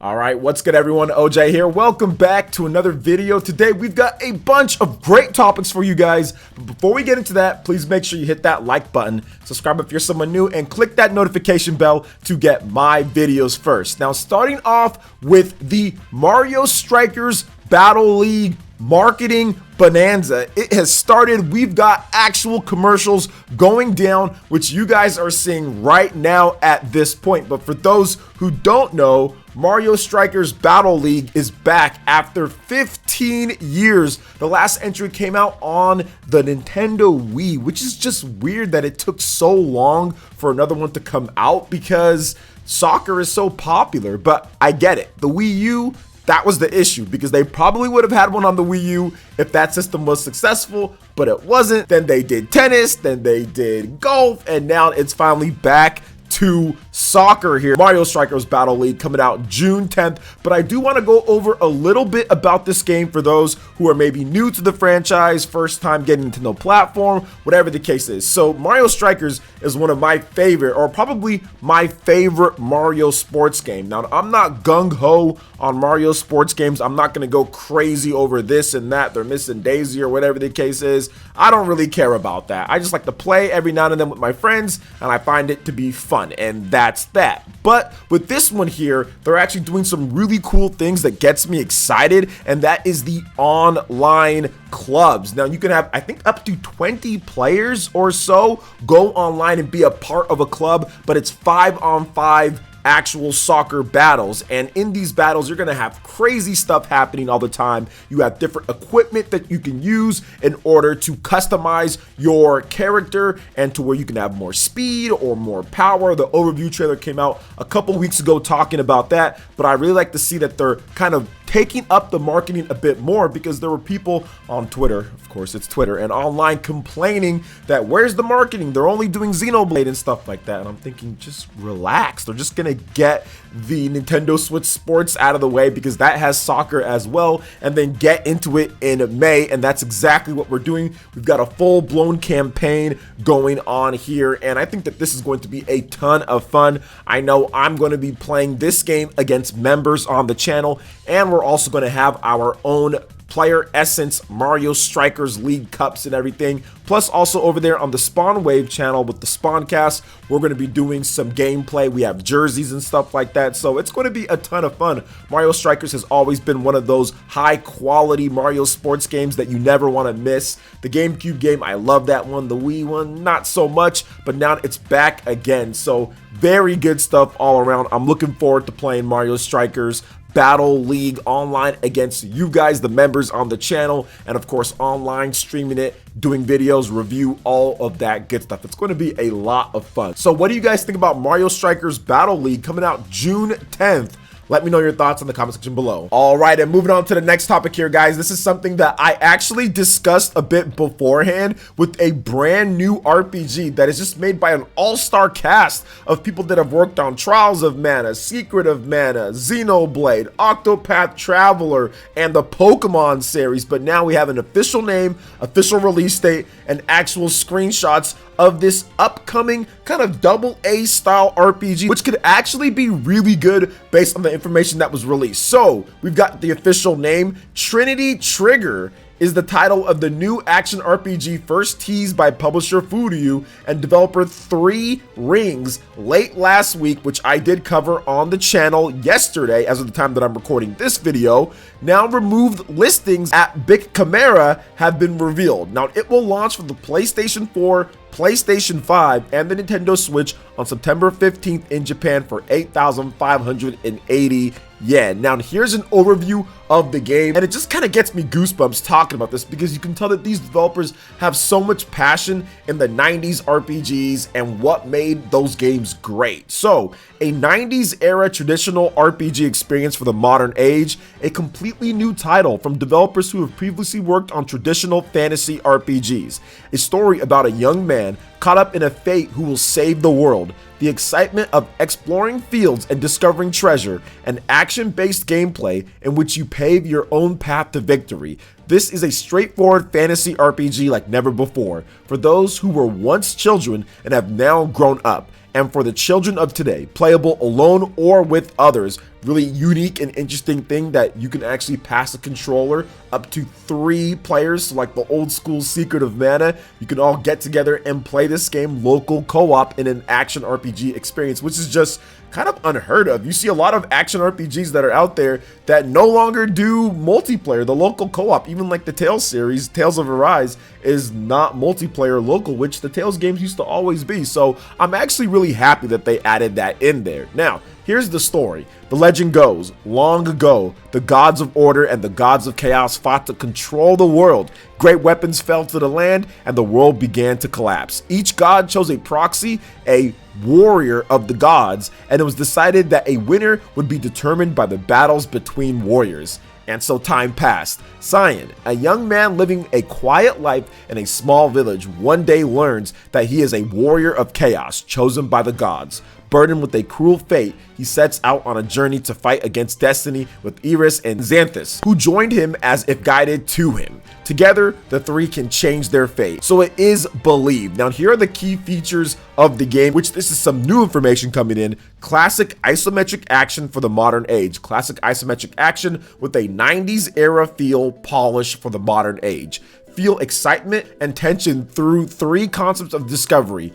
All right, what's good everyone? OJ here. Welcome back to another video. Today we've got a bunch of great topics for you guys. But before we get into that, please make sure you hit that like button, subscribe if you're someone new, and click that notification bell to get my videos first. Now, starting off with the Mario Strikers Battle League marketing bonanza. It has started. We've got actual commercials going down, which you guys are seeing right now at this point. But for those who don't know, Mario Strikers Battle League is back after 15 years. The last entry came out on the Nintendo Wii, which is just weird that it took so long for another one to come out because soccer is so popular. But I get it. The Wii U, that was the issue because they probably would have had one on the Wii U if that system was successful, but it wasn't. Then they did tennis, then they did golf, and now it's finally back to soccer here. Mario Strikers Battle League coming out June 10th, but I do want to go over a little bit about this game for those who are maybe new to the franchise, first time getting into no platform, whatever the case is. So Mario Strikers is one of my favorite, or probably my favorite Mario sports game. Now, I'm not gung-ho on Mario sports games. I'm not going to go crazy over this and that. They're missing Daisy or whatever the case is. I don't really care about that. I just like to play every now and then with my friends, and I find it to be fun, and that's that. But with this one here, they're actually doing some really cool things that gets me excited, and that is the online clubs. Now you can have, I think, up to 20 players or so go online and be a part of a club, but it's 5-on-5 actual soccer battles, and in these battles you're gonna have crazy stuff happening all the time. You have different equipment that you can use in order to customize your character and to where you can have more speed or more power. The overview trailer came out a couple weeks ago talking about that, but I really like to see that they're kind of taking up the marketing a bit more because there were people on Twitter, of course it's Twitter, and online complaining that where's the marketing? They're only doing Xenoblade and stuff like that. And I'm thinking, just relax. They're just gonna get the Nintendo Switch Sports out of the way because that has soccer as well, and then get into it in May, and that's exactly what we're doing. We've got a full-blown campaign going on here, and I think that this is going to be a ton of fun. I know I'm going to be playing this game against members on the channel, and we're also going to have our own PlayerEssence Mario Strikers League Cups and everything. Plus, also over there on the Spawn Wave channel with the Spawncast, we're going to be doing some gameplay. We have jerseys and stuff like that, so it's going to be a ton of fun. Mario Strikers has always been one of those high-quality Mario sports games that you never want to miss. The GameCube game, I love that one. The Wii one, not so much, but now it's back again, so very good stuff all around. I'm looking forward to playing Mario Strikers Battle League online against you guys, the members on the channel, and of course online streaming it, doing videos, review, all of that good stuff. It's going to be a lot of fun. So what do you guys think about Mario Strikers Battle League coming out June 10th? Let me know your thoughts in the comment section below. All right, and moving on to the next topic here, guys. This is something that I actually discussed a bit beforehand with a brand new RPG that is just made by an all-star cast of people that have worked on Trials of Mana, Secret of Mana, Xenoblade, Octopath Traveler, and the Pokemon series. But now we have an official name, official release date, and actual screenshots of this upcoming kind of AA style RPG, which could actually be really good based on the information that was released. So we've got the official name. Trinity Trigger is the title of the new action RPG first teased by publisher Furyu and developer 3 Rings late last week, which I did cover on the channel yesterday as of the time that I'm recording this video. Now removed listings at Big Camera have been revealed. Now it will launch for the PlayStation 4, PlayStation 5, and the Nintendo Switch on September 15th in Japan for 8,580 yen. Now here's an overview of the game, and it just kind of gets me goosebumps talking about this because you can tell that these developers have so much passion in the 90s RPGs and what made those games great. So a 90s era traditional RPG experience for the modern age, a completely new title from developers who have previously worked on traditional fantasy RPGs, a story about a young man caught up in a fate who will save the world, the excitement of exploring fields and discovering treasure, and action-based gameplay in which you pave your own path to victory. This is a straightforward fantasy RPG like never before, for those who were once children and have now grown up, and for the children of today, playable alone or with others. really unique and interesting thing that you can actually pass a controller up to 3 players. So like the old school Secret of Mana, you can all get together and play this game local co-op in an action RPG experience, which is just kind of unheard of. You see a lot of action RPGs that are out there that no longer do multiplayer. The local co-op, even like the Tales series, Tales of Arise, is not multiplayer local, which the Tales games used to always be. So I'm actually really happy that they added that in there. Now, here's the story. The legend goes, long ago, the gods of order and the gods of chaos fought to control the world. Great weapons fell to the land and the world began to collapse. Each god chose a proxy, a warrior of the gods, and it was decided that a winner would be determined by the battles between warriors. And so time passed. Cyan, a young man living a quiet life in a small village, one day learns that he is a warrior of chaos chosen by the gods. Burdened with a cruel fate, he sets out on a journey to fight against destiny with Iris and Xanthus, who joined him as if guided to him. Together, the 3 can change their fate. So it is believed. Now, here are the key features of the game, which this is some new information coming in. Classic isometric action for the modern age. Classic isometric action with a 90s era feel, polish for the modern age. Feel excitement and tension through 3 concepts of discovery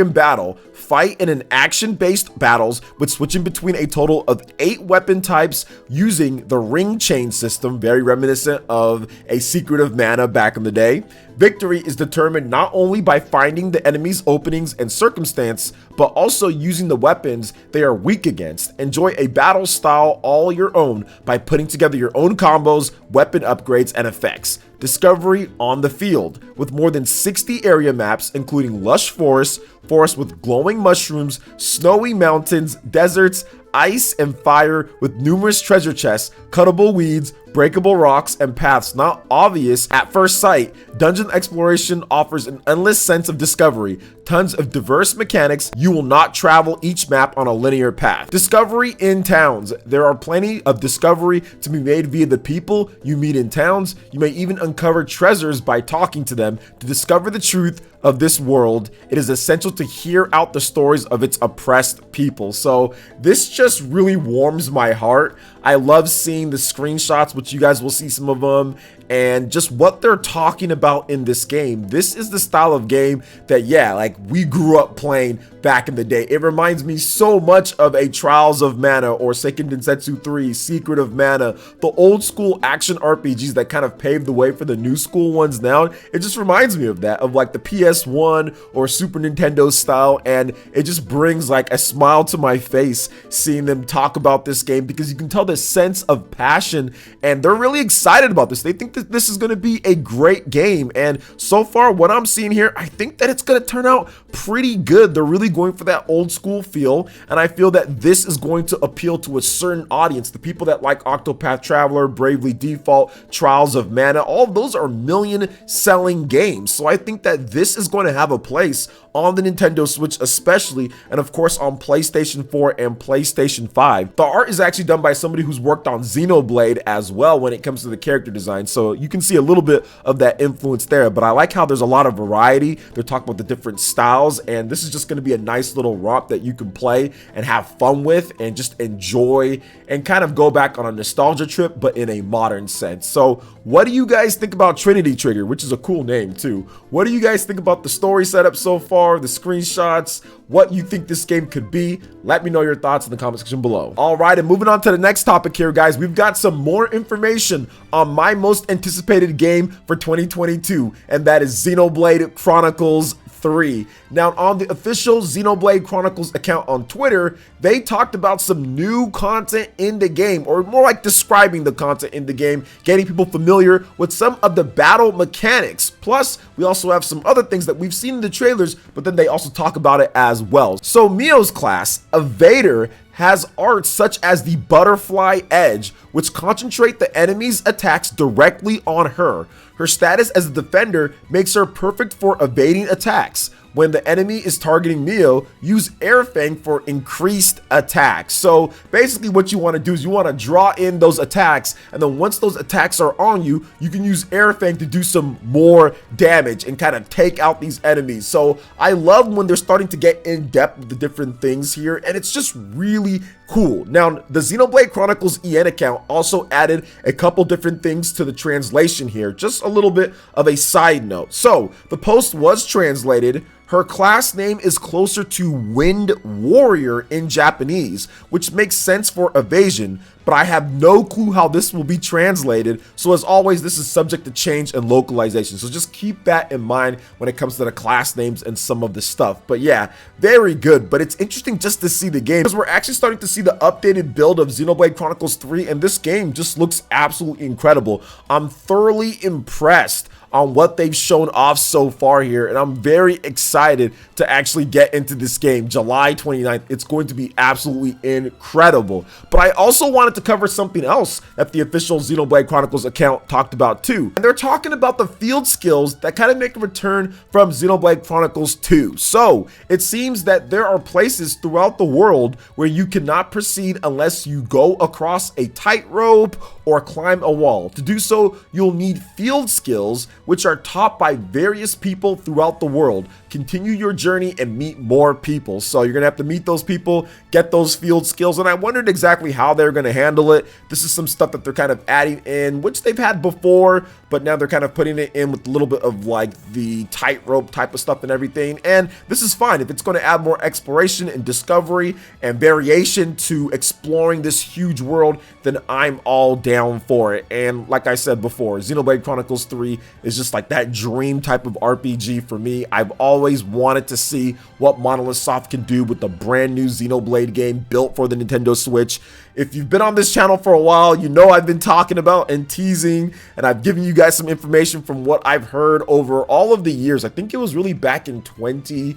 and battle, fight in an action-based battles with switching between a total of 8 weapon types using the ring chain system, very reminiscent of a Secret of Mana back in the day. Victory is determined not only by finding the enemy's openings and circumstance, but also using the weapons they are weak against. Enjoy a battle style all your own by putting together your own combos, weapon upgrades, and effects. Discovery on the field, with more than 60 area maps, including lush forests with glowing mushrooms, snowy mountains, deserts, ice and fire with numerous treasure chests, cuttable weeds, breakable rocks, and paths not obvious at first sight. Dungeon exploration offers an endless sense of discovery, tons of diverse mechanics. You will not travel each map on a linear path. Discovery in towns. There are plenty of discovery to be made via the people you meet in towns. You may even uncover treasures by talking to them to discover the truth of this world. It is essential to hear out the stories of its oppressed people. So this just really warms my heart. I love seeing the screenshots, which you guys will see some of them, and just what they're talking about in this game. This is the style of game that, yeah, like we grew up playing back in the day. It reminds me so much of a Trials of Mana or Seiken Densetsu 3, Secret of Mana, the old school action RPGs that kind of paved the way for the new school ones now. It just reminds me of that, of like the PS1 or Super Nintendo style, and it just brings like a smile to my face seeing them talk about this game, because you can tell the sense of passion and they're really excited about this. They think that this is going to be a great game, and so far what I'm seeing here, I think that it's going to turn out pretty good. They're really going for that old school feel, and I feel that this is going to appeal to a certain audience. The people that like Octopath Traveler, Bravely Default, Trials of Mana, all of those are million selling games. So I think that this is going to have a place on the Nintendo Switch especially, and of course on PlayStation 4 and PlayStation 5. The art is actually done by somebody who's worked on Xenoblade as well when it comes to the character design, so you can see a little bit of that influence there. But I like how there's a lot of variety. They're talking about the different styles, and this is just going to be a nice little romp that you can play and have fun with and just enjoy and kind of go back on a nostalgia trip, but in a modern sense. So what do you guys think about Trinity Trigger, which is a cool name too? What do you guys think about the story setup so far, the screenshots, what you think this game could be? Let me know your thoughts in the comment section below. All right, and moving on to the next topic here, guys, we've got some more information on my most anticipated game for 2022, and that is Xenoblade Chronicles 3. Now, on the official Xenoblade Chronicles account on Twitter, they talked about some new content in the game, or more like describing the content in the game, getting people familiar with some of the battle mechanics. Plus, we also have some other things that we've seen in the trailers, but then they also talk about it as well. So Mio's class, Evader, has arts such as the Butterfly Edge, which concentrate the enemy's attacks directly on her. Her status as a defender makes her perfect for evading attacks. When the enemy is targeting Mio, use Air Fang for increased attacks. So basically what you want to do is you want to draw in those attacks, and then once those attacks are on you, you can use Air Fang to do some more damage and kind of take out these enemies. So I love when they're starting to get in depth with the different things here, and it's just really Cool. Now, the Xenoblade Chronicles EN account also added a couple different things to the translation here. Just a little bit of a side note. So, the post was translated. Her class name is closer to Wind Warrior in Japanese, which makes sense for evasion, but I have no clue how this will be translated. So as always, this is subject to change and localization. So just keep that in mind when it comes to the class names and some of the stuff. But yeah, very good. But it's interesting just to see the game, because we're actually starting to see the updated build of Xenoblade Chronicles 3, and this game just looks absolutely incredible. I'm thoroughly impressed on what they've shown off so far here, and I'm very excited to actually get into this game. July 29th, it's going to be absolutely incredible. But I also wanted to cover something else that the official Xenoblade Chronicles account talked about too, and they're talking about the field skills that kind of make a return from Xenoblade Chronicles 2. So it seems that there are places throughout the world where you cannot proceed unless you go across a tightrope or climb a wall. To do so, you'll need field skills, which are taught by various people throughout the world. Continue your journey and meet more people. So you're gonna have to meet those people, get those field skills, and I wondered exactly how they're gonna handle it. This is some stuff that they're kind of adding in, which they've had before, but now they're kind of putting it in with a little bit of like the tightrope type of stuff and everything. And this is fine if it's going to add more exploration and discovery and variation to exploring this huge world, then I'm all down for it. And like I said before, Xenoblade Chronicles 3 is just like that dream type of RPG for me. I've always wanted to see what Monolith Soft can do with the brand new Xenoblade game built for the Nintendo Switch. If you've been on this channel for a while, you know I've been talking about and teasing, and I've given you guys some information from what I've heard over all of the years. I think it was really back in 2020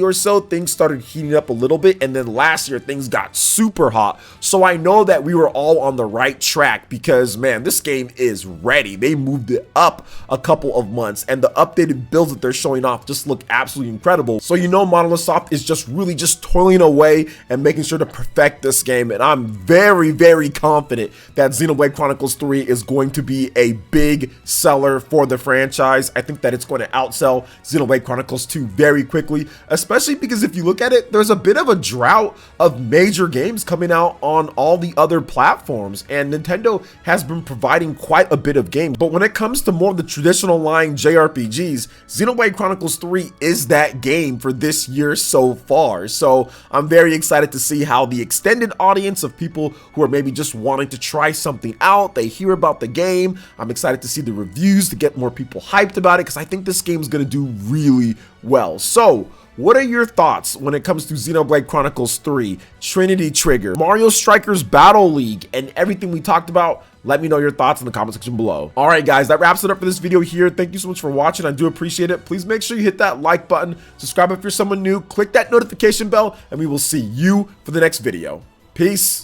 or so, things started heating up a little bit, and then last year things got super hot. So I know that we were all on the right track, because man, this game is ready. They moved it up a couple of months, and the updated builds that they're showing off just look absolutely incredible. So you know Monolith Soft is just really just toiling away and making sure to perfect this game, and I'm very, very confident that Xenoblade Chronicles 3 is going to be a big seller for the franchise. I think that it's going to outsell Xenoblade Chronicles 2 very quickly, especially because if you look at it, there's a bit of a drought of major games coming out on all the other platforms, and Nintendo has been providing quite a bit of games. But when it comes to more of the traditional line JRPGs, Xenoblade Chronicles 3 is that game for this year so far. So I'm very excited to see how the extended audience of people who are maybe just wanting to try something out, they hear about the game. I'm excited to see the reviews to get more people hyped about it, because I think this game is going to do really well. So what are your thoughts when it comes to Xenoblade Chronicles 3, Trinity Trigger, Mario Strikers Battle League, and everything we talked about? Let me know your thoughts in the comment section below. All right, guys, that wraps it up for this video here. Thank you so much for watching. I do appreciate it. Please make sure you hit that like button, subscribe if you're someone new, click that notification bell, and we will see you for the next video. Peace.